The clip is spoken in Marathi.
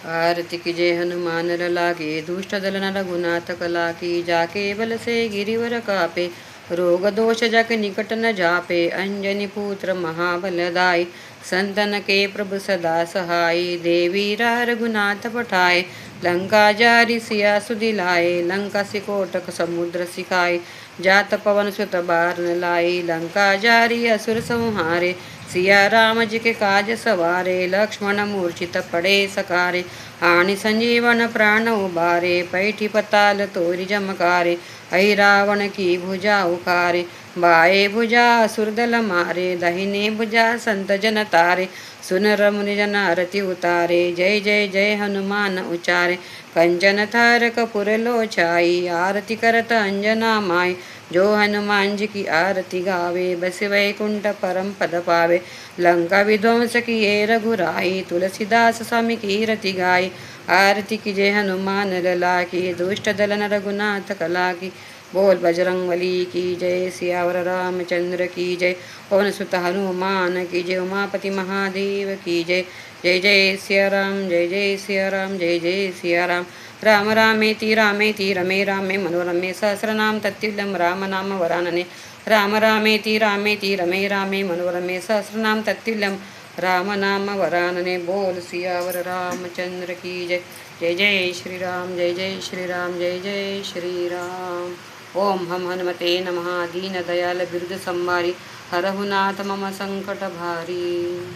आरती की जय हनुमान लला की दुष्ट दल न रघुनाथ कला की जाके बल से गिरिवर कापे रोग दोष जग निकट न जापे अंजनी पुत्र महाबलदाई संतन के प्रभु सदा सहाय देवीरा रघुनाथ पठाए लंका जारी सिया सुदिलाए लंका सिकोटक समुद्र सिखाए जात पवन सुत बार न लाए लंका जारी असुर संहारे सिया राम जी के काज सवारे लक्ष्मण मूर्छित पड़े सकारे आणि संजीवन प्राण उबारे पैठी पताल तोरी जमकारे ऐ रावण की भुजा उखारे बाए भुजा असुरदल मारे दाहिने भुजा संत जन तारे सुनर मुनि जन आरती उतारे जय जय जय हनुमान उचारे कंचन थार कपूर लोचाई आरती करत अंजना माय जो हनुमान जी की आरती गावे बस वैकुंठ परम पद पावे लंका विध्वंस किए रघुराई तुलसीदास स्वामी की रति गाई आरती की जय हनुमान लला की दुष्ट दलन रघुनाथ कला की बोल बजरंगबली की जय सियावर रामचंद्र की जय पवन सुत हनुमान की जय उमापति महादेव की जय जय जय सिया राम जय जय सिया राम जय जय सिया राम राम रामेति रमे रामे मनोरमे सहस्रनाम तत्तुल्यं राम नाम वरानने राम रामेति रमे रामे मनोरमे सहस्रनाम तत्तुल्यं राम नाम वरानने बोल सियावर रामचंद्र की जय जय जय श्री राम जय जय श्री राम जय जय श्री राम ओम हम हनुमते नमः दीन दयाल बिरुद संवारी हरहुनाथ मम संकट भारी।